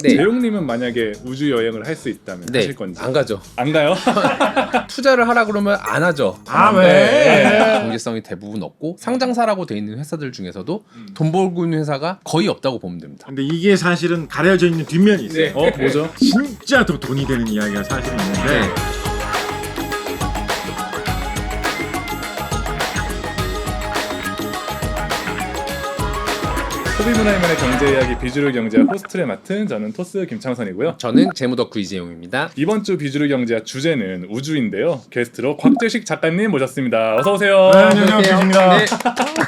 네. 재용님은 만약에 우주 여행을 할 수 있다면 네. 하실 건지? 안 가죠. 안 가요? 투자를 하라 그러면 안 하죠. 아, 왜? 네. 경제성이 대부분 없고 상장사라고 돼 있는 회사들 중에서도 돈 벌고 있는 회사가 거의 없다고 보면 됩니다. 근데 이게 사실은 가려져 있는 뒷면이 있어요. 뭐죠? 진짜 더 돈이 되는 이야기가 사실 있는데 네. 소비문화이만의 경제 이야기 비주류 경제와 호스트를 맡은 저는 토스 김창선이고요. 저는 재무덕후 이재용입니다. 이번 주 비주류 경제와 주제는 우주인데요. 게스트로 곽재식 작가님 모셨습니다. 어서 오세요. 네, 안녕하십니까. 네.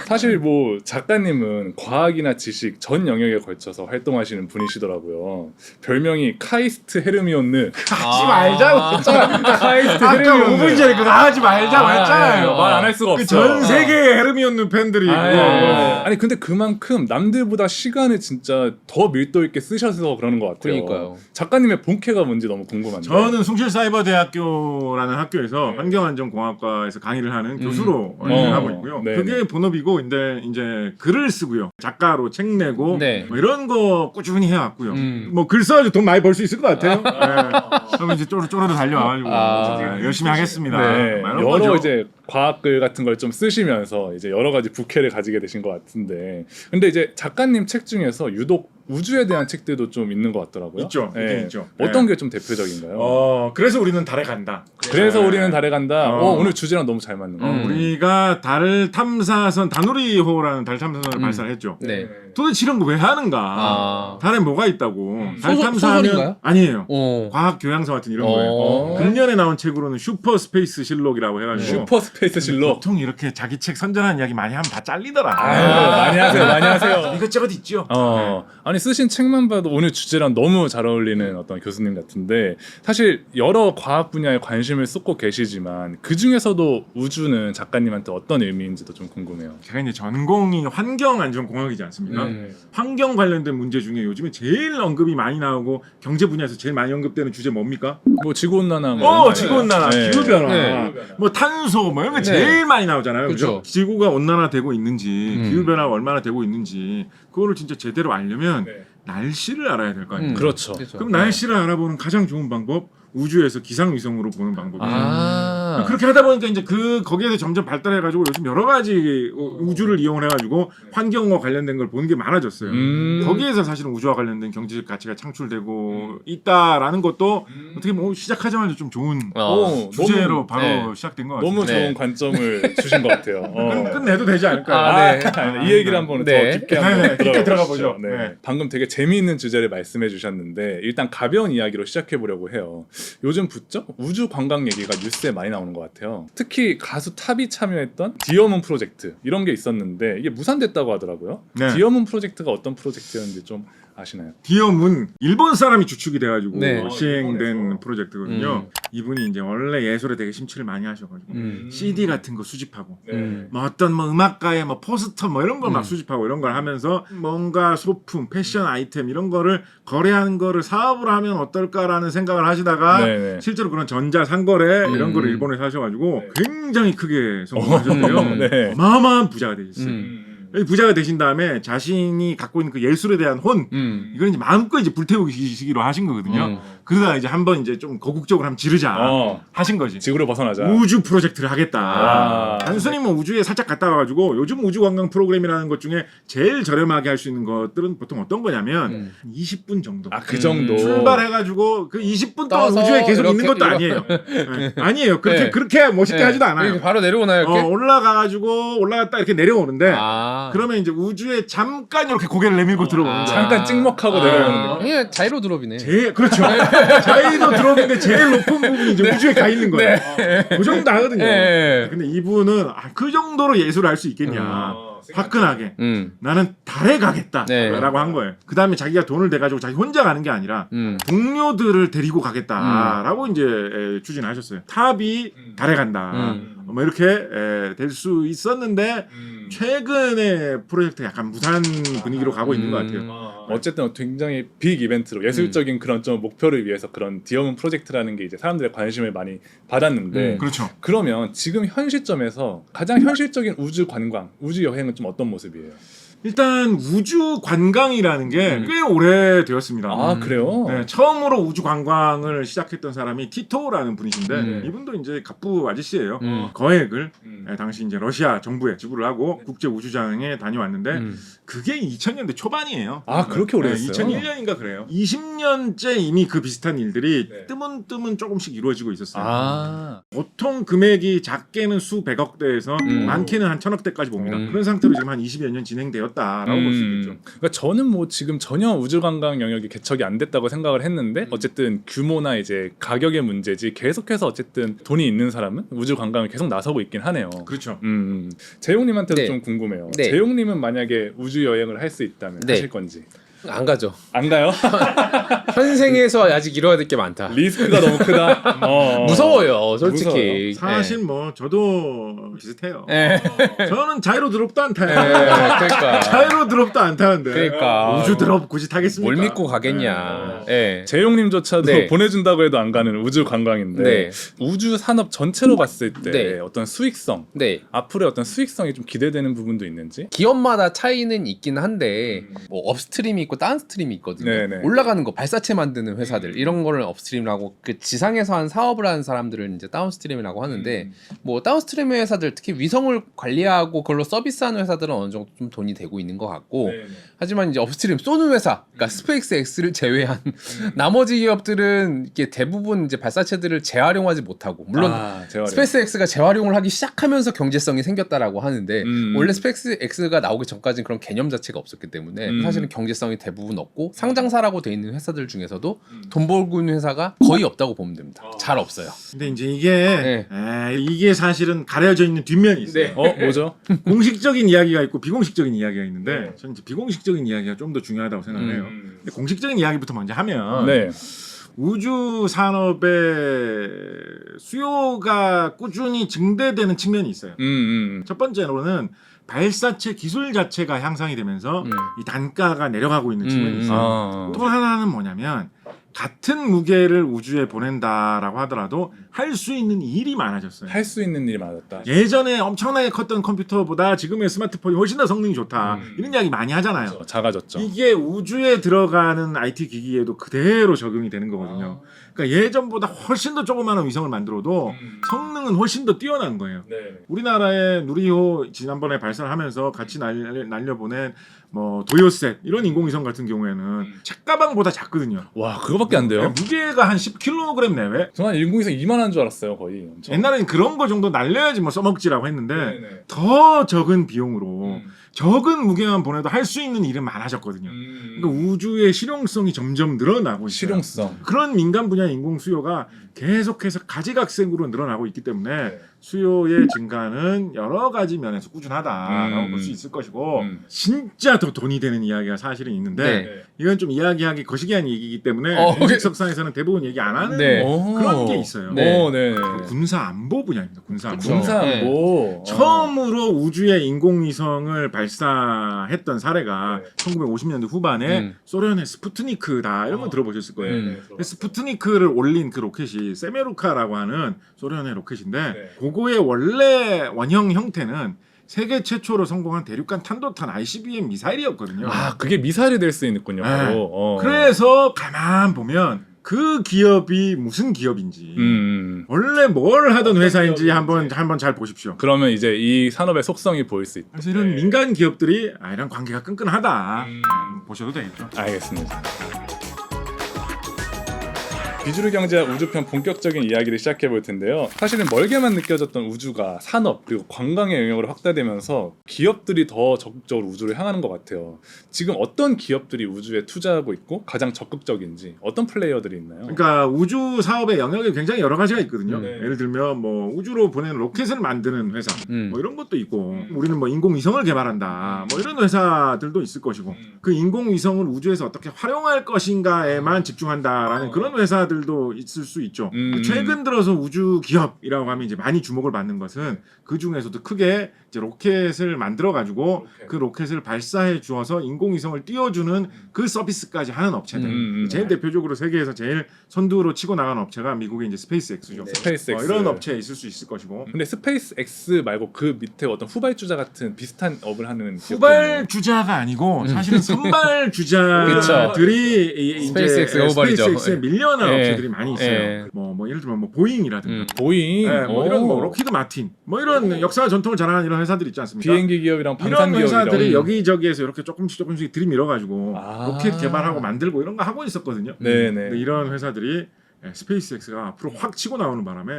사실 뭐 작가님은 과학이나 지식 전 영역에 걸쳐서 활동하시는 분이시더라고요. 별명이 카이스트 헤르미온느. 하지 말자고 했잖아. 카이스트 아까 헤르미온느. 5분 전에 그거 하지 말자고 했잖아요. 말 안 할 수가 없어. 전 세계에 헤르미온느 팬들이 있고. 아니 근데 그만큼 남들보다 시간을 진짜 더 밀도 있게 쓰셔서 그러는 것 같아요. 그러니까요. 작가님의 본캐가 뭔지 너무 궁금한데. 저는 숭실사이버대학교라는 학교에서 환경안전공학과에서 강의를 하는 교수로 하고 있고요. 네. 그게 본업이고 근데 이제 글을 쓰고요. 작가로 책 내고 네. 뭐 이런 거 꾸준히 해왔고요. 음. 뭐 글 써가지고 돈 많이 벌 수 있을 것 같아요. 네. 그럼 이제 쪼르쪼르 달려와가지고 열심히 하겠습니다. 네, 뭐 이런 여러 거죠. 이제 과학글 같은 걸 좀 쓰시면서 이제 여러 가지 부캐를 가지게 되신 것 같은데, 근데 이제 작가님 책 중에서 유독 우주에 대한 책들도 좀 있는 것 같더라고요. 있죠. 네. 있긴 있죠. 어떤 네. 게 좀 대표적인가요? 그래서 우리는 달에 간다. 그래서 우리는 달에 간다. 어. 오늘 주제랑 너무 잘 맞는 거. 우리가 달 탐사선 다누리호라는 달 탐사선을 발사를 했죠. 네. 도대체 이런 거 왜 하는가? 아. 달에 뭐가 있다고? 달 소설- 탐사하면 소설인가요? 아니에요. 어. 과학 교양서 같은 이런 거예요. 어. 금년에 나온 책으로는 슈퍼 스페이스 실록이라고 해가지고 슈퍼 스페이스 실록. 보통 이렇게 자기 책 선전하는 이야기 많이 하면 다 잘리더라. 많이 하세요, 많이 하세요. 이것저것 있죠. 아니 쓰신 책만 봐도 오늘 주제랑 너무 잘 어울리는 어떤 교수님 같은데, 사실 여러 과학 분야에 관심을 쏟고 계시지만 그 중에서도 우주는 작가님한테 어떤 의미인지도 좀 궁금해요. 제가 이제 전공이 환경안전공학이지 않습니까? 환경 관련된 문제 중에 요즘에 제일 언급이 많이 나오고 경제 분야에서 제일 많이 언급되는 주제 뭡니까? 뭐 지구온난화, 뭐 지구온난화, 네. 기후변화, 네. 뭐 탄소, 뭐 이런 게 네. 제일 많이 나오잖아요. 그죠? 그쵸. 지구가 온난화되고 있는지, 음. 기후변화가 얼마나 되고 있는지, 그거를 진짜 제대로 알려면 네. 날씨를 알아야 될 거 아니에요. 그렇죠. 그럼 날씨를 알아보는 가장 좋은 방법, 우주에서 기상위성으로 보는 방법이에요. 아. 그렇게 하다 보니까 이제 거기에서 점점 발달해가지고 요즘 여러 가지 우주를 이용해가지고 환경과 관련된 걸 보는 게 많아졌어요. 거기에서 사실은 우주와 관련된 경제적 가치가 창출되고 있다라는 것도 어떻게 뭐 시작하자마자 좀 좋은 주제로 너무, 바로 네. 시작된 것 같아요. 너무 좋은 네. 관점을 주신 것 같아요. 끝내도 되지 않을까요? 아, 네. 아니, 이 얘기를 한번 네. 더 깊게 한번 네, 깊게 들어가 보시죠. 보죠. 네. 네. 방금 되게 재미있는 주제를 말씀해 주셨는데 일단 가벼운 이야기로 시작해 보려고 해요. 요즘 부쩍 우주 관광 얘기가 뉴스에 많이 나오는 것 같아요. 특히 가수 탑이 참여했던 디어문 프로젝트 이런 게 있었는데 이게 무산됐다고 하더라고요. 네. 디어문 프로젝트가 어떤 프로젝트였는지 좀 아시나요? 디엄은 일본 사람이 주축이 돼가지고 네. 시행된 프로젝트거든요. 이분이 이제 원래 예술에 되게 심취를 많이 하셔가지고 CD 같은 거 수집하고 뭐 어떤 뭐 음악가의 뭐 포스터 뭐 이런 걸 막 수집하고 이런 걸 하면서 뭔가 소품, 패션 아이템 이런 거를 거래하는 거를 사업으로 하면 어떨까라는 생각을 하시다가 네네. 실제로 그런 전자 상거래 이런 거를 일본에서 하셔가지고 굉장히 크게 성공하셨대요. 네. 어마어마한 부자가 되셨어요. 부자가 되신 다음에 자신이 갖고 있는 그 예술에 대한 혼 이걸 이제 마음껏 이제 불태우시기로 하신 거거든요. 그러다가 이제 한번 이제 좀 거국적으로 한번 지르자 하신 거지. 지구를 벗어나자. 우주 프로젝트를 하겠다. 아. 단순히 뭐 우주에 살짝 갔다 와가지고 요즘 우주 관광 프로그램이라는 것 중에 제일 저렴하게 할 수 있는 것들은 보통 어떤 거냐면 20분 정도. 그 정도. 출발해가지고 그 20분 동안 떠서 우주에 계속 있는 이렇게, 것도 아니에요. 네. 아니에요. 그렇게 멋있게 네. 하지도 않아요. 이렇게 바로 내려오나요 이렇게? 올라가가지고 올라갔다 이렇게 내려오는데 그러면 이제 우주에 잠깐 이렇게 고개를 내밀고 들어오는 거야. 잠깐 찍먹하고 내려오는 거. 그냥 자이로 드롭이네. 그렇죠. 자기도 들어오는데 제일 높은 부분이 이제 우주에 가 있는 거예요. 그 정도 하거든요. 네. 근데 이분은 그 정도로 예술을 할 수 있겠냐. 화끈하게 나는 달에 가겠다라고 네. 한 거예요. 그 다음에 자기가 돈을 내가지고 자기 혼자 가는 게 아니라 동료들을 데리고 가겠다라고 이제 추진하셨어요. 탑이 달에 간다. 뭐 이렇게 될 수 있었는데 최근에 프로젝트 약간 무산 분위기로 가고 있는 것 같아요. 어쨌든 굉장히 빅 이벤트로 예술적인 그런 좀 목표를 위해서 그런 디어문 프로젝트라는 게 이제 사람들의 관심을 많이 받았는데 그렇죠. 그러면 지금 현 시점에서 가장 현실적인 우주 관광, 우주 여행은 좀 어떤 모습이에요? 일단 우주 관광이라는 게 꽤 오래 되었습니다. 아 그래요? 네, 처음으로 우주 관광을 시작했던 사람이 티토라는 분이신데 네. 이분도 이제 갑부 아저씨예요. 음. 거액을 당시 이제 러시아 정부에 지불을 하고 국제 우주장에 다녀왔는데 그게 2000년대 초반이에요. 아 그렇게 오래됐어요? 2001년인가 그래요. 20년째 이미 그 비슷한 일들이 네. 뜨문뜨문 조금씩 이루어지고 있었어요. 아. 보통 금액이 작게는 수백억대에서 많게는 한 천억대까지 봅니다. 그런 상태로 지금 한 20여 년 진행되었다라고 볼 수 있겠죠. 그러니까 저는 뭐 지금 전혀 우주 관광 영역이 개척이 안 됐다고 생각을 했는데 어쨌든 규모나 이제 가격의 문제지 계속해서 어쨌든 돈이 있는 사람은 우주 관광을 계속 나서고 있긴 하네요. 그렇죠. 재용님한테도 네. 좀 궁금해요. 네. 재용님은 만약에 우주 여행을 할 수 있다면 네. 하실 건지. 안 가죠. 안 가요? 현생에서 아직 이뤄야 될 게 많다. 리스크가 너무 크다. 무서워요, 솔직히. 사실 뭐 저도 비슷해요. 예. 저는 자이로 드롭도 안 타요. 그러니까. 자이로 드롭도 안 타는데 그러니까. 우주 드롭 굳이 타겠습니까? 뭘 믿고 가겠냐. 예. 재용님조차도 네. 보내준다고 해도 안 가는 우주 관광인데 네. 우주 산업 전체로 봤을 때 네. 어떤 수익성, 네. 앞으로의 어떤 수익성이 좀 기대되는 부분도 있는지. 기업마다 차이는 있긴 한데 뭐 업스트림이 있고 다운스트림이 있거든요. 네네. 올라가는 거 발사체 만드는 회사들 이런 거를 업스트림이라고 그 지상에서 한 사업을 하는 사람들을 이제 다운스트림이라고 하는데 뭐 다운스트림 회사들 특히 위성을 관리하고 그걸로 서비스하는 회사들은 어느 정도 좀 돈이 되고 있는 것 같고 하지만 이제 업스트림 쏘는 회사 그러니까 스페이스 X를 제외한 나머지 기업들은 이게 대부분 이제 발사체들을 재활용하지 못하고 물론 재활용. 스페이스 X가 재활용을 하기 시작하면서 경제성이 생겼다라고 하는데 원래 스페이스 X가 나오기 전까지는 그런 개념 자체가 없었기 때문에 사실은 경제성이 대부분 없고 상장사라고 돼 있는 회사들 중에서도 돈 벌고 있는 회사가 거의 없다고 보면 됩니다. 잘 없어요. 근데 이제 이게 사실은 가려져 있는 뒷면이 있어요. 네. 뭐죠? 공식적인 이야기가 있고 비공식적인 이야기가 있는데 네. 저는 이제 비공식적인 이야기가 좀 더 중요하다고 생각을 해요. 근데 공식적인 이야기부터 먼저 하면 네. 우주 산업의 수요가 꾸준히 증대되는 측면이 있어요. 첫 번째로는 발사체 기술 자체가 향상이 되면서 이 단가가 내려가고 있는 측면이 있어요. 또 하나는 뭐냐면 같은 무게를 우주에 보낸다라고 하더라도 할 수 있는 일이 많아졌어요. 할 수 있는 일이 많았다. 예전에 엄청나게 컸던 컴퓨터보다 지금의 스마트폰이 훨씬 더 성능이 좋다. 이런 이야기 많이 하잖아요. 작아졌죠. 이게 우주에 들어가는 IT 기기에도 그대로 적용이 되는 거거든요. 그러니까 예전보다 훨씬 더 조그마한 위성을 만들어도 성능은 훨씬 더 뛰어난 거예요. 네. 우리나라의 누리호 지난번에 발사를 하면서 같이 날려보낸 뭐 도요셋 이런 인공위성 같은 경우에는 책가방보다 작거든요. 와 그거밖에 안 돼요? 무게가 한 10kg 내외? 저는 인공위성 이만한 줄 알았어요 거의. 엄청. 옛날에는 그런 거 정도 날려야지 뭐 써먹지라고 했는데 네네. 더 적은 비용으로 적은 무게만 보내도 할 수 있는 일은 많아졌거든요. 그러니까 우주의 실용성이 점점 늘어나고 있어요. 실용성. 그런 민간 분야 인공 수요가 계속해서 가지각색으로 늘어나고 있기 때문에 수요의 증가는 여러 가지 면에서 꾸준하다라고 볼 수 있을 것이고 진짜 더 돈이 되는 이야기가 사실은 있는데 네. 이건 좀 이야기하기 거시기한 얘기이기 때문에 공식석상에서는 대부분 얘기 안 하는 네. 그런 게 있어요. 네. 네. 군사 안보 분야입니다. 군사 안보. 군사안보. 처음으로 우주에 인공위성을 발사했던 사례가 1950년대 후반에 소련의 스푸트니크다 이런 거 들어보셨을 거예요. 스푸트니크를 올린 그 로켓이 세메루카라고 하는 소련의 로켓인데 그거의 원래 원형 형태는 세계 최초로 성공한 대륙간 탄도탄 ICBM 미사일이었거든요. 아 그게 미사일이 될 수 있군요. 네. 그래서 가만 보면 그 기업이 무슨 기업인지 원래 뭘 하던 회사인지 한번 잘 보십시오. 그러면 이제 이 산업의 속성이 보일 수 있다. 그래서 이런 민간 기업들이 이런 관계가 끈끈하다 보셔도 되겠죠. 알겠습니다. 비주류 경제와 우주편 본격적인 이야기를 시작해 볼 텐데요. 사실은 멀게만 느껴졌던 우주가 산업 그리고 관광의 영역으로 확대되면서 기업들이 더 적극적으로 우주를 향하는 것 같아요. 지금 어떤 기업들이 우주에 투자하고 있고 가장 적극적인지 어떤 플레이어들이 있나요? 그러니까 우주 사업의 영역이 굉장히 여러 가지가 있거든요. 네. 예를 들면 뭐 우주로 보내는 로켓을 만드는 회사 뭐 이런 것도 있고 우리는 뭐 인공위성을 개발한다 뭐 이런 회사들도 있을 것이고 그 인공위성을 우주에서 어떻게 활용할 것인가에만 집중한다라는 그런 회사들 회사들도 있을 수 있죠. 최근 들어서 우주 기업이라고 하면 이제 많이 주목을 받는 것은 그 중에서도 크게 이제 로켓을 만들어 가지고 그 로켓을 발사해 주어서 인공위성을 띄워주는 그 서비스까지 하는 업체들. 제일 대표적으로 세계에서 제일 선두로 치고 나가는 업체가 미국의 이제 스페이스X죠. 스페이스X. 이런 업체에 있을 수 있을 것이고. 근데 스페이스X 말고 그 밑에 어떤 후발주자 같은 비슷한 업을 하는 후발 주자가 아니고 사실은 선발 주자들이 이제 스페이스X가 후발이죠. 스페이스X에 밀려난 예. 업체들이 많이 있어요. 예. 뭐 예를 들면 뭐 보잉이라든가 보잉, 뭐 이런 뭐 로키드 마틴 뭐 이런 역사와 전통을 자랑하는 이런 회사들 있지 않습니까? 비행기 기업이랑 이런 방산 기업이랑 회사들이 여기저기에서 이렇게 조금씩 들이밀어가지고 아. 로켓 개발하고 만들고 이런 거 하고 있었거든요. 네네. 근데 이런 회사들이 스페이스X가 앞으로 확 치고 나오는 바람에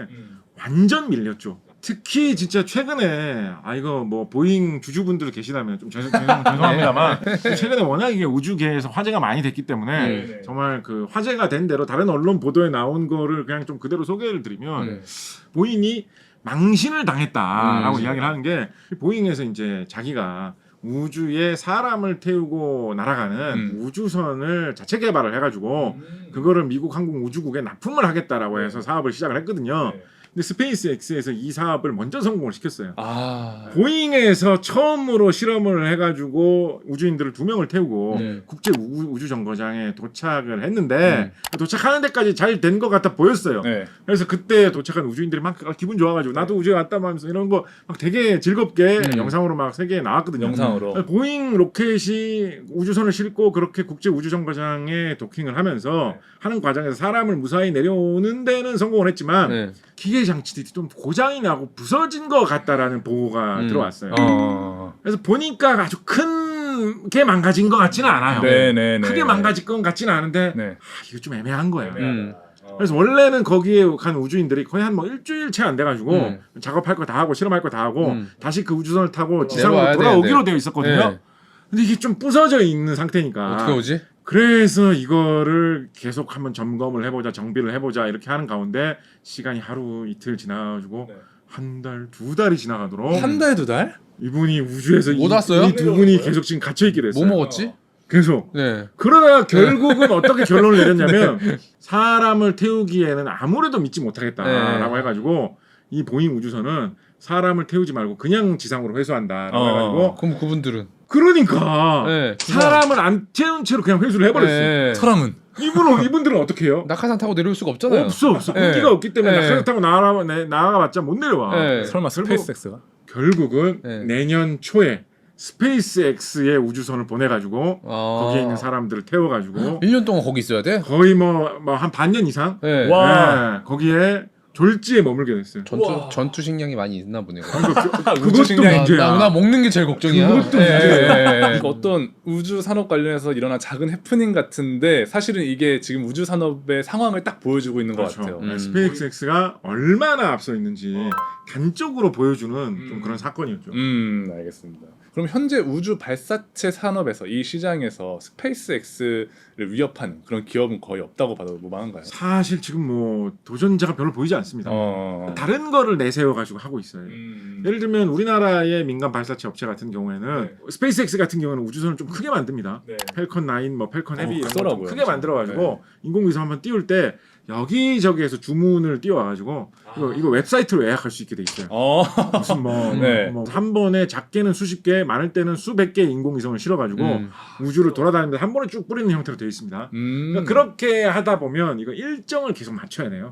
완전 밀렸죠. 특히 진짜 최근에 이거 뭐 보잉 주주분들 계시다면 좀 죄송합니다만 최근에 워낙 이게 우주계에서 화제가 많이 됐기 때문에 정말 그 화제가 된 대로 다른 언론 보도에 나온 거를 그냥 좀 그대로 소개를 드리면 보잉이 망신을 당했다라고 이야기를 하는 게 보잉에서 이제 자기가 우주에 사람을 태우고 날아가는 우주선을 자체 개발을 해가지고 그거를 미국 항공우주국에 납품을 하겠다라고 해서 사업을 시작을 했거든요. 근데 스페이스X에서 이 사업을 먼저 성공을 시켰어요. 보잉에서 처음으로 실험을 해가지고 우주인들을 2명을 태우고 국제 우주 정거장에 도착을 했는데 도착하는 데까지 잘 된 것 같아 보였어요. 그래서 그때 도착한 우주인들이 막 기분 좋아가지고 나도 우주에 왔다 하면서 이런 거 막 되게 즐겁게 영상으로 막 세계에 나왔거든요. 영상으로. 보잉 로켓이 우주선을 싣고 그렇게 국제 우주 정거장에 도킹을 하면서 하는 과정에서 사람을 무사히 내려오는 데는 성공을 했지만 기계 장치들이 좀 고장이 나고 부서진 것 같다라는 보고가 들어왔어요. 그래서 보니까 아주 크게 망가진 것 같지는 않아요. 크게 망가질 것 같지는 않은데 이거 좀 애매한 거예요. 그래서 원래는 거기에 간 우주인들이 거의 한 뭐 일주일 채 안 돼가지고 작업할 거 다 하고 실험할 거 다 하고 다시 그 우주선을 타고 지상으로 돌아오기로 되어 있었거든요. 근데 이게 좀 부서져 있는 상태니까 어떻게 오지? 그래서 이거를 계속 한번 점검을 해보자, 정비를 해보자 이렇게 하는 가운데 시간이 하루 이틀 지나가지고 한 달, 2달이 지나가도록 한 달, 2달? 이분이 우주에서 못 왔어요? 이 두 분이 계속 지금 갇혀 있게 됐어요. 뭐 먹었지? 계속. 네. 그러다가 결국은 어떻게 결론을 내렸냐면 사람을 태우기에는 아무래도 믿지 못하겠다라고 해가지고 이 보잉 우주선은 사람을 태우지 말고 그냥 지상으로 회수한다라고 해가지고 그럼 그분들은 그러니까 사람을 안 태운 채로 그냥 회수를 해버렸어요. 사람은 이분들은 어떻게 해요? 낙하산 타고 내려올 수가 없잖아요. 없어. 공기가 없기 때문에 낙하산 타고 나가봤자 못 내려와. 설마 스페이스X가? 결국은 내년 초에 스페이스X의 우주선을 보내가지고 거기에 있는 사람들을 태워가지고 1년 동안 거기 있어야 돼? 거의 뭐 한 반년 이상 와. 거기에 졸지에 머물게 됐어요. 전투 식량이 많이 있나 보네요. 우주 식량이 문제야. 나 먹는 게 제일 걱정이야. 그것도 그러니까 어떤 우주 산업 관련해서 일어난 작은 해프닝 같은데 사실은 이게 지금 우주 산업의 상황을 딱 보여주고 있는 것 같아요. 스페이스X가 얼마나 앞서 있는지 단적으로 보여주는 좀 그런 사건이었죠. 알겠습니다. 그럼 현재 우주 발사체 산업에서 이 시장에서 스페이스X를 위협하는 그런 기업은 거의 없다고 봐도 무방한가요? 사실 지금 뭐 도전자가 별로 보이지 않습니다. 다른 거를 내세워 가지고 하고 있어요. 예를 들면 우리나라의 민간 발사체 업체 같은 경우에는 스페이스X 같은 경우는 우주선을 좀 크게 만듭니다. 펠컨 9, 뭐 펠컨 헤비 이런 거 좀 크게 만들어 가지고 인공위성 한번 띄울 때 여기저기에서 주문을 띄워가지고 이거 웹사이트로 예약할 수 있게 돼 있어요. 무슨 뭐 한 번에 작게는 수십 개, 많을 때는 수백 개의 인공위성을 실어가지고 우주를 돌아다니면서 한 번에 쭉 뿌리는 형태로 되어 있습니다. 그러니까 그렇게 하다 보면 이거 일정을 계속 맞춰야 돼요.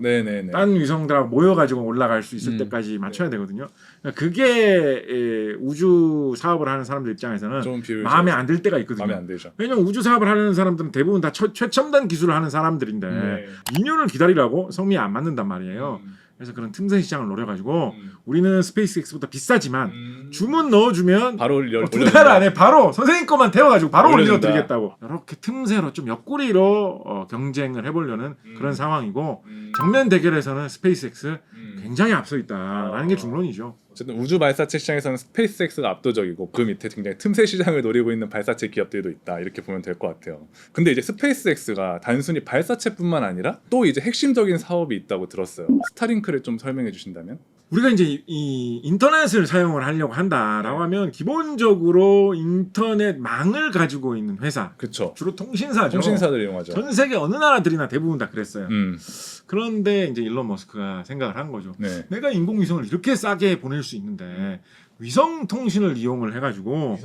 딴 위성들하고 모여가지고 올라갈 수 있을 때까지 맞춰야 되거든요. 그러니까 그게 우주 사업을 하는 사람들 입장에서는 마음에 안 들 때가 있거든요. 마음에 안 들죠. 왜냐면 우주 사업을 하는 사람들은 대부분 다 최첨단 기술을 하는 사람들인데 2년을 기다리라고 성미에 안 맞는단 말이에요. 그래서 그런 틈새 시장을 노려가지고 우리는 스페이스X보다 비싸지만 주문 넣어주면 바로 2달 안에 바로 선생님 것만 태워가지고 바로 올려드리겠다고 이렇게 틈새로 좀 옆구리로 경쟁을 해보려는 그런 상황이고 정면 대결에서는 스페이스X 굉장히 앞서 있다라는 게 중론이죠. 어쨌든 우주 발사체 시장에서는 스페이스X가 압도적이고 그 밑에 굉장히 틈새 시장을 노리고 있는 발사체 기업들도 있다 이렇게 보면 될 것 같아요. 근데 이제 스페이스X가 단순히 발사체뿐만 아니라 또 이제 핵심적인 사업이 있다고 들었어요. 스타링크를 좀 설명해 주신다면? 우리가 이제 이 인터넷을 사용을 하려고 한다라고 하면 기본적으로 인터넷 망을 가지고 있는 회사, 그쵸. 주로 통신사죠. 통신사들 이용하죠. 전 세계 어느 나라들이나 대부분 다 그랬어요. 음. 그런데 이제 일론 머스크가 생각을 한 거죠. 네. 내가 인공위성을 이렇게 싸게 보낼 수 있는데 위성 통신을 이용을 해가지고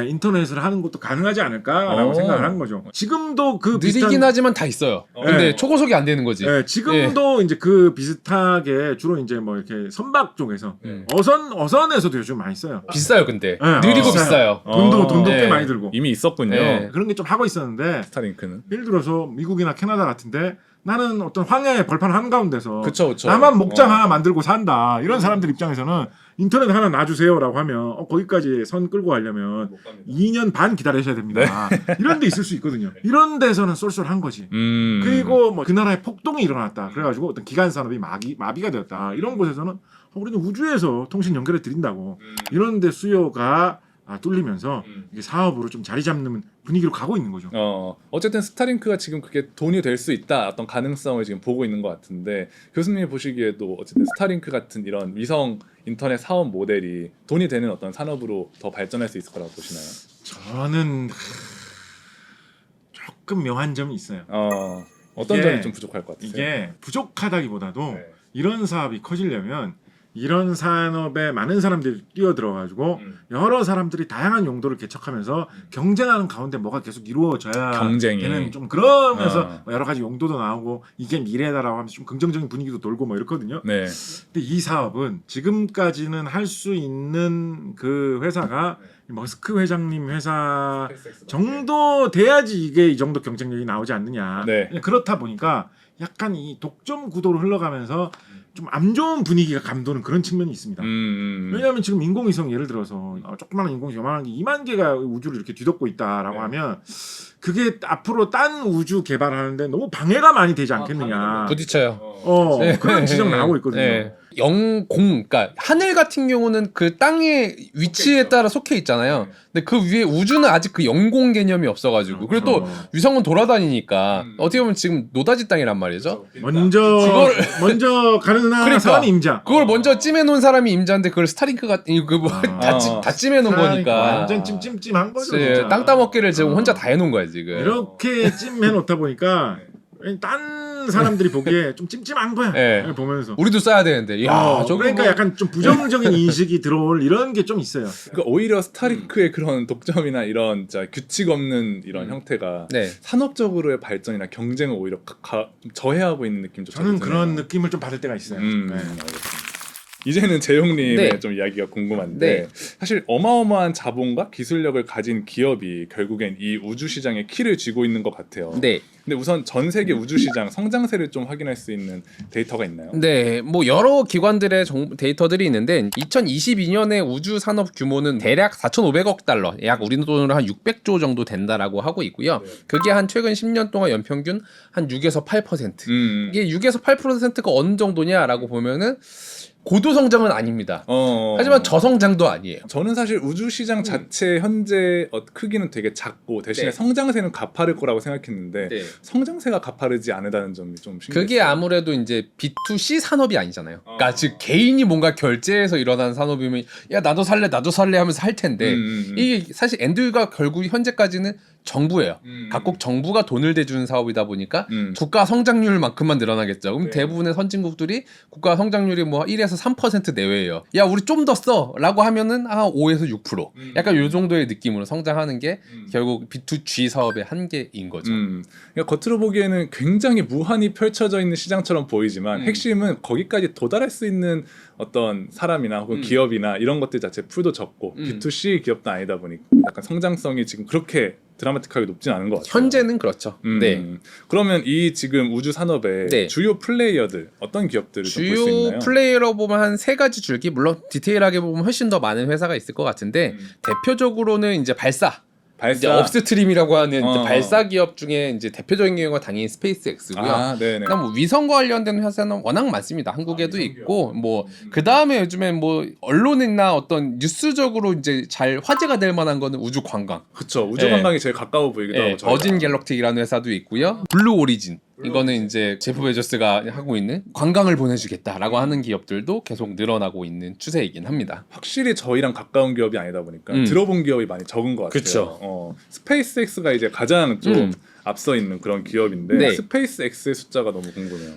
인터넷을 하는 것도 가능하지 않을까라고 오. 생각을 한 거죠. 지금도 그 느리긴 비슷한 하지만 다 있어요. 근데 네. 초고속이 안 되는 거지. 지금도 이제 그 비슷하게 주로 이제 뭐 이렇게 선박 쪽에서 어선에서도 요즘 많이 써요. 비싸요, 근데. 네, 느리고 비싸요. 비싸요. 돈도 꽤 네. 많이 들고 이미 있었군요. 네. 그런 게 좀 하고 있었는데 스타링크는. 예를 들어서 미국이나 캐나다 같은데 나는 어떤 황야의 벌판 한가운데서 그쵸. 나만 목장 하나 만들고 산다 이런 사람들 입장에서는 인터넷 하나 놔주세요라고 하면 거기까지 선 끌고 가려면 2년 반 기다리셔야 됩니다. 이런 데 있을 수 있거든요. 이런 데서는 쏠쏠한 거지. 그리고 뭐 그 나라에 폭동이 일어났다. 그래가지고 어떤 기간 산업이 마비가 되었다. 이런 곳에서는 우리는 우주에서 통신 연결해 드린다고. 이런 데 수요가 뚫리면서 이게 사업으로 좀 자리 잡는 분위기로 가고 있는 거죠. 어쨌든 스타링크가 지금 그게 돈이 될 수 있다 어떤 가능성을 지금 보고 있는 것 같은데 교수님이 보시기에도 어쨌든 스타링크 같은 이런 위성 인터넷 사업 모델이 돈이 되는 어떤 산업으로 더 발전할 수 있을 거라고 보시나요? 저는 조금 묘한 점이 있어요. 어떤 이게- 점이 좀 부족할 것 같아요? 이게 부족하다기보다도 네. 이런 사업이 커지려면 이런 산업에 많은 사람들이 뛰어들어가지고 여러 사람들이 다양한 용도를 개척하면서 경쟁하는 가운데 뭐가 계속 이루어져야 경쟁이. 되는 좀 그러면서 뭐 여러 가지 용도도 나오고 이게 미래다라고 하면서 좀 긍정적인 분위기도 돌고 뭐 이렇거든요. 네. 근데 이 사업은 지금까지는 할 수 있는 그 회사가 머스크 회장님 회사 정도 돼야지 이게 이 정도 경쟁력이 나오지 않느냐. 네. 그렇다 보니까 약간 이 독점 구도로 흘러가면서 좀 안 좋은 분위기가 감도는 그런 측면이 있습니다. 왜냐하면 지금 인공위성 예를 들어서 조그마한 인공위성 요만한 게 2만 개가 우주를 이렇게 뒤덮고 있다라고 하면 그게 앞으로 딴 우주 개발하는데 너무 방해가 많이 되지 않겠느냐. 부딪혀요. 그런 지적 나오고 있거든요. 네. 영공, 그러니까 하늘 같은 경우는 그 땅의 위치에 따라 속해 있잖아요. 근데 그 위에 우주는 아직 그 영공 개념이 없어가지고 그리고 또 위성은 돌아다니니까 어떻게 보면 지금 노다지 땅이란 말이죠. 먼저 가는 그러니까. 사람이 임자. 그걸 먼저 찜해놓은 사람이 임자인데 그걸 스타링크가 다 찜해놓은 거니까. 완전 찜찜한 거죠. 진짜. 땅 따먹기를 지금 혼자 다 해놓은 거야 지금. 이렇게 찜해 놓다 보니까 딴 사람들이 보기에 좀 찜찜한 거야. 네. 보면서. 우리도 써야 되는데. 야, 저거 그러니까 뭐- 약간 좀 부정적인 인식이 들어올 이런 게 좀 있어요. 그러니까 오히려 스타링크의 그런 독점이나 이런 진짜 규칙 없는 이런 형태가 네. 산업적으로의 발전이나 경쟁을 오히려 좀 저해하고 있는 느낌도 저는 드네요. 그런 느낌을 좀 받을 때가 있어요. 네. 알겠습니다. 이제는 재용님의 네. 좀 이야기가 궁금한데 네. 사실 어마어마한 자본과 기술력을 가진 기업이 결국엔 이 우주 시장의 키를 쥐고 있는 것 같아요. 네. 근데 우선 전 세계 우주 시장 성장세를 좀 확인할 수 있는 데이터가 있나요? 네, 뭐 여러 기관들의 데이터들이 있는데 2022년에 우주 산업 규모는 대략 4,500억 달러, 약 우리 돈으로 한 600조 정도 된다라고 하고 있고요. 그게 한 최근 10년 동안 연평균 한 6에서 8%. 이게 6에서 8%가 어느 정도냐라고 보면은 고도 성장은 아닙니다. 하지만 저성장도 아니에요. 저는 사실 우주 시장 자체 현재 크기는 되게 작고 대신에 네. 성장세는 가파를 거라고 생각했는데 네. 성장세가 가파르지 않다는 점이 좀 신기했어요. 그게 아무래도 이제 B2C 산업이 아니잖아요. 그러니까 즉 개인이 뭔가 결제해서 일어나는 산업이면 야 나도 살래 하면서 할 텐데 이게 사실 엔드유가 결국 현재까지는 정부예요. 각국 정부가 돈을 대주는 사업이다 보니까 국가 성장률만큼만 늘어나겠죠. 그럼 네. 대부분의 선진국들이 국가 성장률이 뭐 1에서 3% 내외예요. 야 우리 좀 더 써라고 하면은 한 5에서 6%. 약간 요 정도의 느낌으로 성장하는 게 결국 B2G 사업의 한계인 거죠. 그러니까 겉으로 보기에는 굉장히 무한히 펼쳐져 있는 시장처럼 보이지만 핵심은 거기까지 도달할 수 있는 어떤 사람이나 혹은 기업이나 이런 것들 자체 풀도 적고 B2C 기업도 아니다 보니까 약간 성장성이 지금 그렇게 드라마틱하게 높진 않은 것 같아요. 현재는 그렇죠. 네. 그러면 이 지금 우주 산업의 네. 주요 플레이어들 어떤 기업들을 좀 볼 수 주요 있나요? 플레이어로 보면 한 세 가지 줄기, 물론 디테일하게 보면 훨씬 더 많은 회사가 있을 것 같은데 대표적으로는 이제 발사. 이제 업스트림이라고 하는 이제 발사 기업 중에 이제 대표적인 경우가 당연히 스페이스X고요. 네네. 그다음 뭐 위성과 관련된 회사는 워낙 많습니다. 한국에도 있고 뭐 그 다음에 요즘에 뭐 언론이나 어떤 뉴스적으로 이제 잘 화제가 될 만한 거는 우주 관광. 그쵸. 우주 관광이 제일 가까워 보이기도 하고. 저희가. 버진 갤럭틱이라는 회사도 있고요. 블루 오리진. 이거는 이제 제프 베조스가 하고 있는 관광을 보내주겠다라고 하는 기업들도 계속 늘어나고 있는 추세이긴 합니다. 확실히 저희랑 가까운 기업이 아니다 보니까 음. 들어본 기업이 많이 적은 것 같아요. 그쵸. 스페이스X가 이제 가장 좀 앞서 있는 그런 기업인데 네. 스페이스X의 숫자가 너무 궁금해요.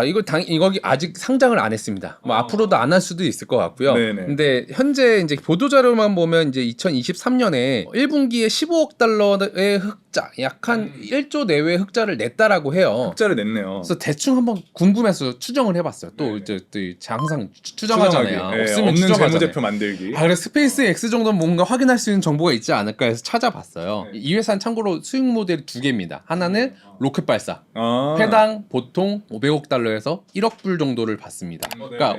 이거 아직 상장을 안 했습니다. 뭐 앞으로도 안 할 수도 있을 것 같고요. 네네. 근데 현재 이제 보도 자료만 보면 이제 2023년에 1분기에 15억 달러의 흑자, 약 한 1조 내외의 흑자를 냈다라고 해요. 흑자를 냈네요. 그래서 대충 한번 궁금해서 추정을 해봤어요. 또 네네. 이제 또 항상 추정하잖아요. 추정하기. 없으면 없는 추정하잖아요. 재무제표 만들기. 그래서 스페이스 X 정도는 뭔가 확인할 수 있는 정보가 있지 않을까 해서 찾아봤어요. 네. 이 회사는 참고로 수익 모델이 두 개입니다. 하나는 로켓 발사. 아. 회당 보통 500억 달러에서 1억 불 정도를 받습니다. 네. 그러니까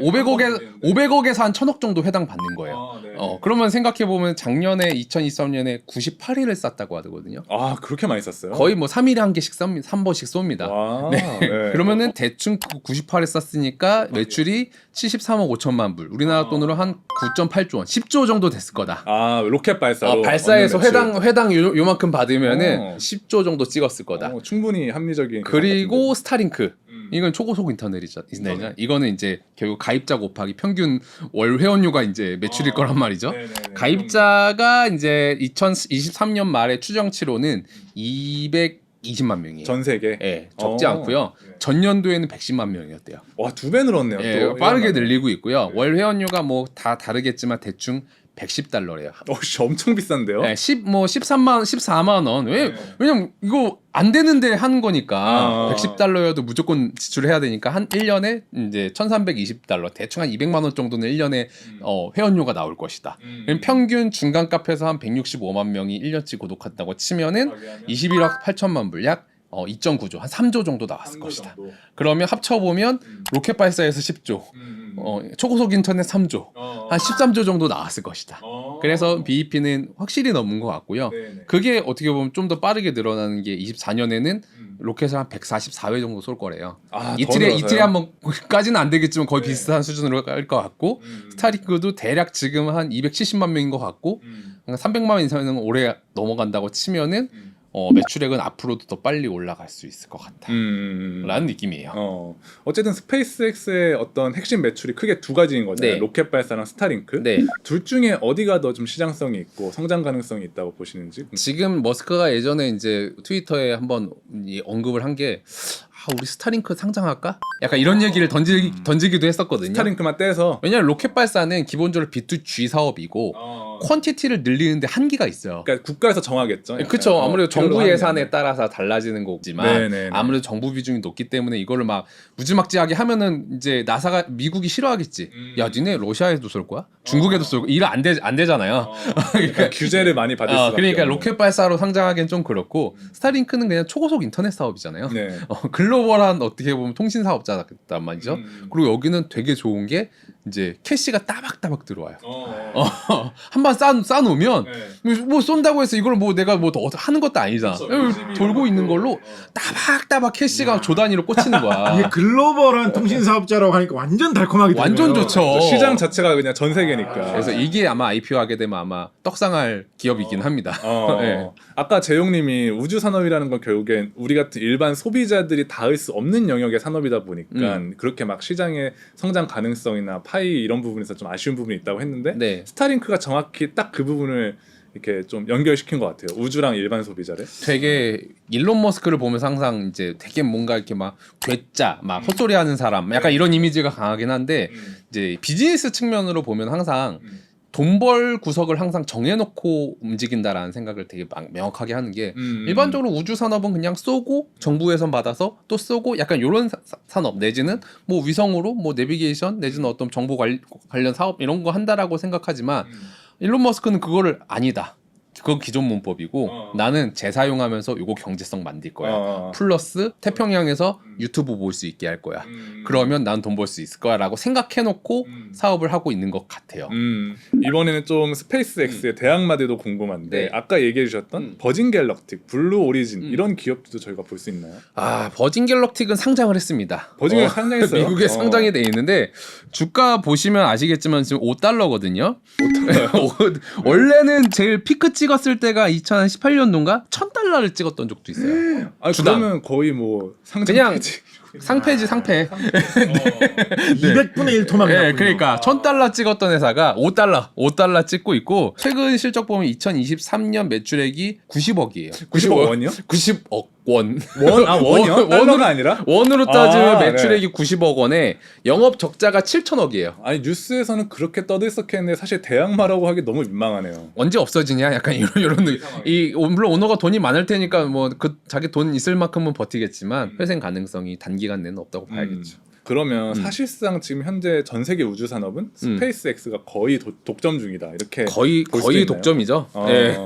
500억에서 한 1000억 정도 회당 받는 거예요. 네. 그러면 생각해보면 작년에 2023년에 98일을 쌌다고 하거든요. 아 그렇게 많이 썼어요? 거의 뭐 3일에 한 개씩 3번씩 쏩니다. 와. 네. 네. 그러면은 대충 98에 쌌으니까 매출이 73억 5천만 불. 우리나라 돈으로 한 9.8조 원, 10조 정도 됐을 거다. 아 로켓 발사로 발사해서 얻는 매출. 회당 요만큼 받으면은 어. 10조 정도 찍었을 거다. 충분히 합리적인 그리고 스타링크. 음. 이건 초고속 인터넷이죠. 이거는 이제 결국 가입자 곱하기 평균 월 회원료가 이제 매출일 거란 말이죠. 네네네. 가입자가 이제 2023년 말에 추정치로는 220만 명이에요. 전 세계 예, 적지 않고요. 네. 전년도에는 110만 명이었대요. 와 2배 늘었네요. 예, 또 빠르게 이러면. 늘리고 있고요. 네. 월 회원료가 뭐 다 다르겠지만 대충 110달러래요. 씨, 엄청 비싼데요? 네, 14만 원. 네. 왜냐면 이거 안 되는데 하는 거니까 아. 110달러여도 무조건 지출해야 되니까 한 1년에 이제 1320달러, 대충 한 200만 원 정도는 1년에 회원료가 나올 것이다. 그럼 평균 중간 값에서 한 165만 명이 1년치 구독한다고 치면은 21억 8천만 불, 약 2.9조, 한 3조 정도 나왔을 것이다. 그러면 합쳐보면 로켓 발사에서 10조, 초고속 인터넷 3조, 한 13조 정도 나왔을 것이다. 그래서 BEP는 확실히 넘은 것 같고요. 네네. 그게 어떻게 보면 좀 더 빠르게 늘어나는 게 24년에는 로켓을 한 144회 정도 쏠 거래요. 아, 이틀에 한 번까지는 안 되겠지만 거의 네. 비슷한 수준으로 갈 것 같고 스타링크도 대략 지금 한 270만 명인 것 같고 300만 명 이상은 올해 넘어간다고 치면은 매출액은 앞으로도 더 빨리 올라갈 수 있을 것 같다. 라는 느낌이에요. 어쨌든 스페이스X의 어떤 핵심 매출이 크게 두 가지인 거잖아요. 네. 로켓 발사랑 스타링크. 네. 둘 중에 어디가 더 좀 시장성이 있고 성장 가능성이 있다고 보시는지. 지금 머스크가 예전에 이제 트위터에 한번 언급을 한 게 우리 스타링크 상장할까? 약간 이런 얘기를 던지기도 했었거든요. 스타링크만 떼서. 왜냐면 로켓 발사는 기본적으로 B2G 사업이고 퀀티티를 늘리는데 한계가 있어요. 그러니까 국가에서 정하겠죠. 그렇죠. 아무래도 정부 필요로 예산에 하면. 따라서 달라지는 거지만 네네네. 아무래도 정부 비중이 높기 때문에 이거를 막 무지막지하게 하면은 이제 나사가 미국이 싫어하겠지. 야, 니네 러시아에도 쏠 거야? 중국에도 쏠 거야? 일 안 되잖아요. 그러니까 규제를 많이 받을 수밖에 그러니까 없는. 로켓 발사로 상장하기엔 좀 그렇고 스타링크는 그냥 초고속 인터넷 사업이잖아요. 네. 글로벌한 어떻게 보면 통신 사업자단 말이죠. 음. 그리고 여기는 되게 좋은 게 이제 캐시가 따박따박 들어와요. 한번 쌓아놓으면 네. 뭐 쏜다고 해서 이걸 뭐 내가 뭐 더 하는 것도 아니잖아. 그렇죠. 돌고 있는 걸로 따박따박 캐시가 조 단위로 꽂히는 거야. 이게 글로벌한 통신 사업자라고 하니까 완전 달콤하게 완전 들려요. 좋죠. 시장 자체가 그냥 전 세계니까. 그래서 이게 아마 IPO 하게 되면 아마 떡상할 기업이긴 합니다. 네. 아까 재용님이 우주 산업이라는 건 결국엔 우리 같은 일반 소비자들이 닿을 수 없는 영역의 산업이다 보니까 그렇게 막 시장의 성장 가능성이나 파이 이런 부분에서 좀 아쉬운 부분이 있다고 했는데 네. 스타링크가 정확히 딱 그 부분을 이렇게 좀 연결시킨 것 같아요. 우주랑 일반 소비자를. 되게 일론 머스크를 보면서 항상 이제 되게 뭔가 이렇게 막 괴짜, 막 헛소리하는 사람, 약간 이런 이미지가 강하긴 한데 이제 비즈니스 측면으로 보면 항상 돈 벌 구석을 항상 정해놓고 움직인다라는 생각을 되게 명확하게 하는 게 일반적으로 우주 산업은 그냥 쏘고 정부 예산 받아서 또 쏘고 약간 이런 산업 내지는 뭐 위성으로 뭐 내비게이션 내지는 어떤 정보 관련 사업 이런 거 한다라고 생각하지만 일론 머스크는 그거를 아니다. 그건 기존 문법이고 나는 재사용하면서 요거 경제성 만들 거야. 플러스 태평양에서 유튜브 볼 수 있게 할 거야. 그러면 난 돈 벌 수 있을 거야라고 생각해놓고 사업을 하고 있는 것 같아요. 이번에는 좀 스페이스X의 대항마대도 궁금한데 네. 아까 얘기해 주셨던 버진 갤럭틱, 블루 오리진 이런 기업들도 저희가 볼 수 있나요? 아, 버진 갤럭틱은 상장을 했습니다. 버진 갤럭틱 상장했어요? 미국에 상장이 돼 있는데 주가 보시면 아시겠지만 지금 $5거든요. 원래는 제일 피크 찍었을 때가 2018년도인가 $1,000를 찍었던 적도 있어요. 아, 그러면 거의 뭐 상장 그냥 폐지. 상패지 상패. 200분의 1 토막. 네, 그러니까 $1,000 찍었던 회사가 $5 찍고 있고 최근 실적 보면 2023년 매출액이 90억이에요. 90억 원이요? 90억 원. 원이요? 달러가 아니라? 원으로 따지면 아, 매출액이 90억 원에 영업 적자가 7천억이에요. 아니 뉴스에서는 그렇게 떠들썩했는데 사실 대항마라고 하기 너무 민망하네요. 언제 없어지냐? 약간 이런 이 물론 오너가 돈이 많을 테니까 뭐 그 자기 돈 있을 만큼은 버티겠지만 회생 가능성이 단기간 내는 없다고 봐야겠죠. 그러면 사실상 지금 현재 전 세계 우주 산업은 스페이스X가 거의 독점 중이다 이렇게 거의 볼 수도 있나요? 독점이죠. 네.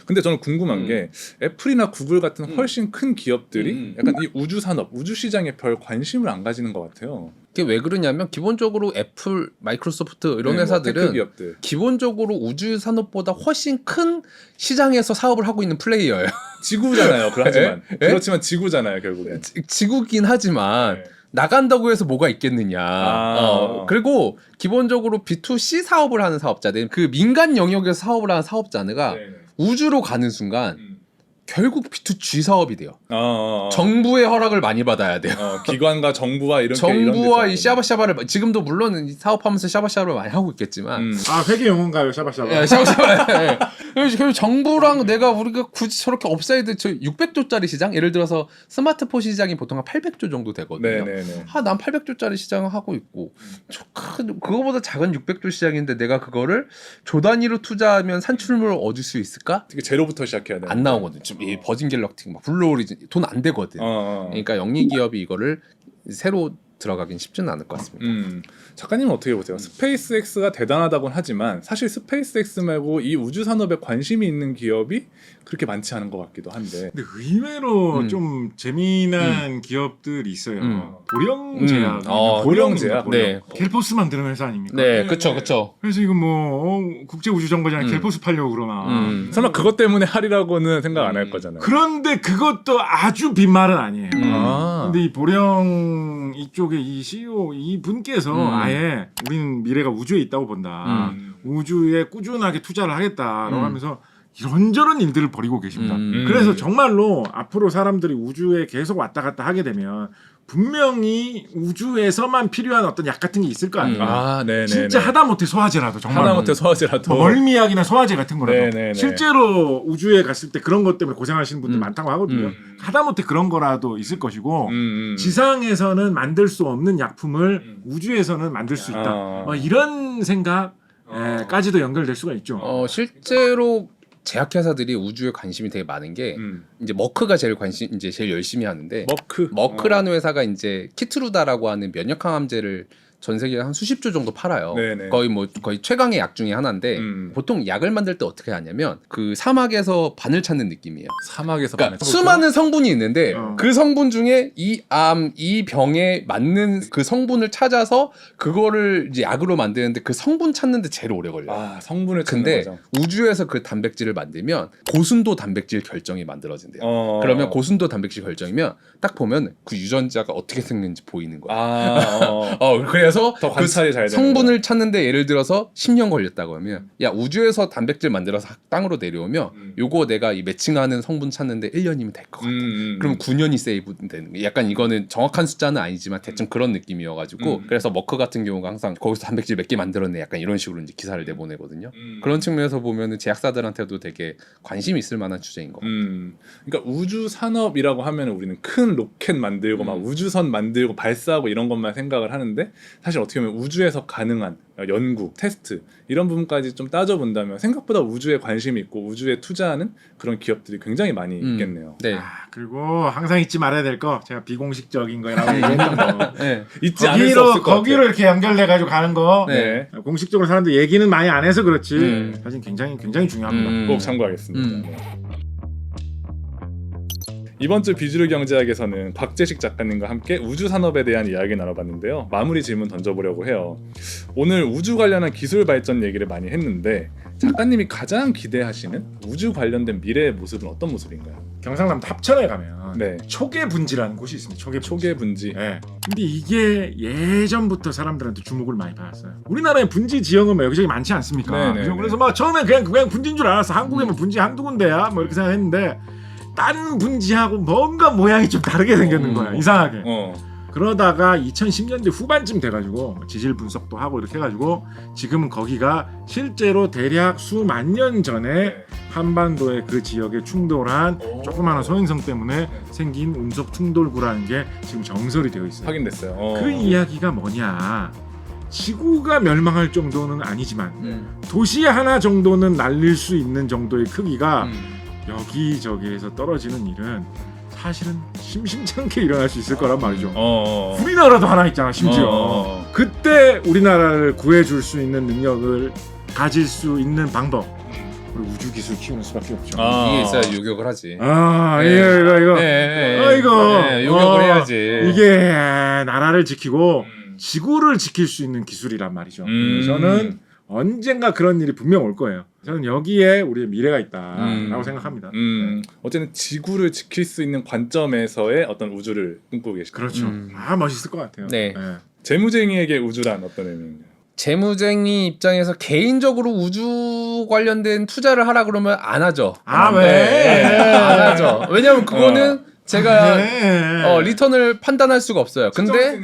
근데 저는 궁금한 게 애플이나 구글 같은 훨씬 큰 기업들이 약간 이 우주 산업, 우주 시장에 별 관심을 안 가지는 것 같아요. 그게 왜 그러냐면 기본적으로 애플, 마이크로소프트 이런 네, 회사들은 테크 기업들. 기본적으로 우주 산업보다 훨씬 큰 시장에서 사업을 하고 있는 플레이어예요. 지구잖아요. 그렇지만 에? 그렇지만 지구잖아요 결국엔. 지구긴 하지만 네. 나간다고 해서 뭐가 있겠느냐. 아. 그리고 기본적으로 B2C 사업을 하는 사업자들, 그 민간 영역에서 사업을 하는 사업자가 네네. 우주로 가는 순간 결국 B2G 사업이 돼요. 어. 정부의 허락을 많이 받아야 돼요. 기관과 정부와 이런 정부와 이 이런 샤바샤바를 지금도 물론 사업하면서 샤바샤바를 많이 하고 있겠지만 아 회계 용어인가요, 샤바샤바? 예, 샤바샤바. 예. 그래서 정부랑 우리가 굳이 저렇게 업사이드 600조짜리 시장 예를 들어서 스마트폰 시장이 보통 한 800조 정도 되거든요. 네네네. 난 800조짜리 시장을 하고 있고 그거보다 작은 600조 시장인데 내가 그거를 조 단위로 투자하면 산출물을 얻을 수 있을까? 되게 제로부터 시작해야 돼. 안 나오거든. 지금 이 버진 갤럭틱, 막 블루 오리진 돈 안 되거든. 그러니까 영리 기업이 이거를 새로 들어가긴 쉽지는 않을 것 같습니다. 작가님은 어떻게 보세요? 스페이스X가 대단하다곤 하지만 사실 스페이스X 말고 이 우주 산업에 관심이 있는 기업이 그렇게 많지 않은 것 같기도 한데. 근데 의외로 좀 재미난 기업들이 있어요. 보령제약, 보령제약. 네. 갤포스만 드는 회사 아닙니까? 네, 그쵸. 그래서 이거 뭐 국제 우주 정거장에 갤포스 팔려고 그러나. 설마 그것 때문에 할이라고는 생각 안 할 거잖아요. 그런데 그것도 아주 빈말은 아니에요. 아. 근데 이 보령 이쪽에 이 CEO 이 분께서 아예 우리는 미래가 우주에 있다고 본다. 우주에 꾸준하게 투자를 하겠다라고 하면서 이런저런 일들을 벌이고 계십니다. 그래서 정말로 앞으로 사람들이 우주에 계속 왔다 갔다 하게 되면 분명히 우주에서만 필요한 어떤 약 같은 게 있을 거 아니에요. 네네. 진짜 하다못해 소화제라도 정말 하다못해 소화제라도. 뭐 멀미약이나 소화제 같은 거라도 네네네. 실제로 우주에 갔을 때 그런 것 때문에 고생하시는 분들 많다고 하거든요. 하다못해 그런 거라도 있을 것이고 지상에서는 만들 수 없는 약품을 우주에서는 만들 수 있다. 뭐 이런 생각까지도 연결될 수가 있죠. 실제로 제약회사들이 우주에 관심이 되게 많은 게 이제 머크가 제일 열심히 하는데 머크라는 회사가 이제 키트루다라고 하는 면역 항암제를 전 세계에 한 수십조 정도 팔아요. 네네. 거의 최강의 약 중에 하나인데 보통 약을 만들 때 어떻게 하냐면 그 사막에서 바늘 찾는 느낌이에요. 사막에서 그러니까 수많은 성분이 있는데 어. 그 성분 중에 이 병에 맞는 그 성분을 찾아서 그거를 이제 약으로 만드는데 그 성분 찾는데 제일 오래 걸려요. 성분을 찾는 근데 거죠. 우주에서 그 단백질을 만들면 고순도 단백질 결정이 만들어진대요. 그러면 고순도 단백질 결정이면 딱 보면 그 유전자가 어떻게 생겼는지 보이는 거야. 그래서 더 관찰이 잘 되는 성분을 찾는데 예를 들어서 10년 걸렸다고 하면 야 우주에서 단백질 만들어서 땅으로 내려오면 요거 내가 이 매칭하는 성분 찾는데 1년이면 될 것 같아. 그럼 9년이 세이브 되는 거야. 약간 이거는 정확한 숫자는 아니지만 대충 그런 느낌이어가지고 그래서 머크 같은 경우가 항상 거기서 단백질 몇 개 만들었네 약간 이런 식으로 이제 기사를 내보내거든요. 그런 측면에서 보면은 제약사들한테도 되게 관심이 있을 만한 주제인 것 같아요. 그러니까 우주 산업이라고 하면 우리는 큰 로켓 만들고 막 우주선 만들고 발사하고 이런 것만 생각을 하는데 사실 어떻게 보면 우주에서 가능한 연구, 테스트 이런 부분까지 좀 따져본다면 생각보다 우주에 관심이 있고 우주에 투자하는 그런 기업들이 굉장히 많이 있겠네요. 네. 그리고 항상 잊지 말아야 될 거 제가 비공식적인 거라고 얘기했던 거 네. 잊지 않을 수 없을 것 같아요. 거기로 이렇게 연결돼 가지고 가는 거 네. 공식적으로 사람들 얘기는 많이 안 해서 그렇지 사실 굉장히 중요합니다. 꼭 참고하겠습니다. 이번 주 비주류 경제학에서는 곽재식 작가님과 함께 우주 산업에 대한 이야기 나눠봤는데요. 마무리 질문 던져보려고 해요. 오늘 우주 관련한 기술 발전 얘기를 많이 했는데 작가님이 가장 기대하시는 우주 관련된 미래의 모습은 어떤 모습인가요? 경상남도 합천에 가면 네. 초계분지라는 곳이 있습니다. 초계분지. 초계분지. 네. 근데 이게 예전부터 사람들한테 주목을 많이 받았어요. 우리나라에 분지 지형은 뭐 여기저기 많지 않습니까? 네네네. 그죠? 그래서 막 처음에 그냥 분지인 줄 알았어. 한국에 뭐 분지 한두 군데야 뭐 이렇게 생각했는데 딴 분지하고 뭔가 모양이 좀 다르게 생겼는 거야. 이상하게. 그러다가 2010년대 후반쯤 돼가지고 지질 분석도 하고 이렇게 해가지고 지금은 거기가 실제로 대략 수만 년 전에 한반도의 그 지역에 충돌한 조그마한 소행성 때문에 생긴 운석 충돌구라는 게 지금 정설이 되어 있어요. 확인됐어요. 그 이야기가 뭐냐? 지구가 멸망할 정도는 아니지만 도시 하나 정도는 날릴 수 있는 정도의 크기가 여기저기에서 떨어지는 일은 사실은 심심찮게 일어날 수 있을 거란 말이죠. 우리나라도 하나 있잖아 심지어. 그때 우리나라를 구해줄 수 있는 능력을 가질 수 있는 방법, 우리 우주 기술 키우는 수밖에 없죠. 이게 있어야 요격을 하지. 이거 요격을 해야지. 이게 나라를 지키고 지구를 지킬 수 있는 기술이란 말이죠. 저는 언젠가 그런 일이 분명 올 거예요. 저는 여기에 우리의 미래가 있다라고 생각합니다. 어쨌든 지구를 지킬 수 있는 관점에서의 어떤 우주를 꿈꾸고 계시다. 그렇죠. 멋있을 것 같아요. 네. 재무쟁이에게 우주란 어떤 의미인가요? 재무쟁이 입장에서 개인적으로 우주 관련된 투자를 하라 그러면 안 하죠. 왜? 안 하죠. 왜냐면 그거는 제가 리턴을 판단할 수가 없어요. 근데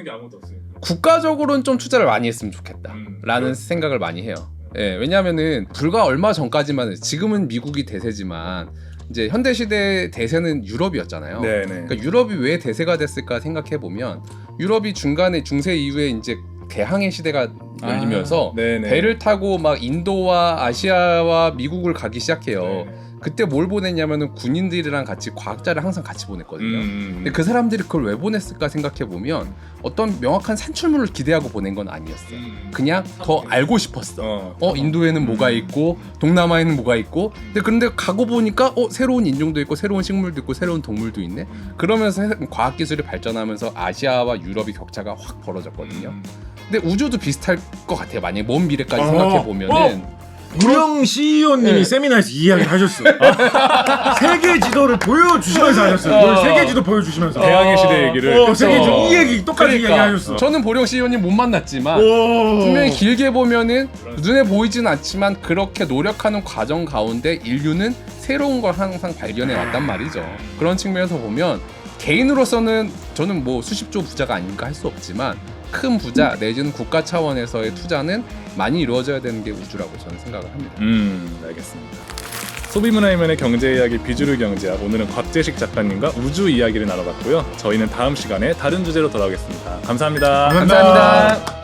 국가적으로는 좀 투자를 많이 했으면 좋겠다라는 생각을 많이 해요. 예, 왜냐하면은 불과 얼마 전까지만 지금은 미국이 대세지만 이제 현대 시대 대세는 유럽이었잖아요. 네네. 그러니까 유럽이 왜 대세가 됐을까 생각해 보면 유럽이 중간에 중세 이후에 이제 개항의 시대가 열리면서 배를 타고 막 인도와 아시아와 미국을 가기 시작해요. 네네. 그때 뭘 보냈냐면은 군인들이랑 같이 과학자를 항상 같이 보냈거든요. 근데 그 사람들이 그걸 왜 보냈을까 생각해 보면 어떤 명확한 산출물을 기대하고 보낸 건 아니었어요. 그냥 더 알고 싶었어. 인도에는 뭐가 있고 동남아에는 뭐가 있고. 근데 가고 보니까 새로운 인종도 있고 새로운 식물도 있고 새로운 동물도 있네. 그러면서 과학 기술이 발전하면서 아시아와 유럽의 격차가 확 벌어졌거든요. 근데 우주도 비슷할 것 같아요. 만약에 먼 미래까지 생각해 보면은. 우영 CEO님이 세미나에서 이 이야기 하셨어. 세계 지도를 보여주시면서 하셨어요. 세계 지도 보여주시면서 개항의 시대 얘기를. 세계 지도 이 얘기 똑같이 얘기하셨어. 저는 보령 CEO님 못 만났지만 분명히 길게 보면은 눈에 보이진 않지만 그렇게 노력하는 과정 가운데 인류는 새로운 걸 항상 발견해 왔단 말이죠. 그런 측면에서 보면 개인으로서는 저는 뭐 수십조 부자가 아닌가 할 수 없지만 큰 부자 내지는 국가 차원에서의 투자는 많이 이루어져야 되는 게 우주라고 저는 생각을 합니다. 알겠습니다. 소비문화이면의 경제 이야기 비주류 경제학, 오늘은 곽재식 작가님과 우주 이야기를 나눠봤고요. 저희는 다음 시간에 다른 주제로 돌아오겠습니다. 감사합니다. 감사합니다.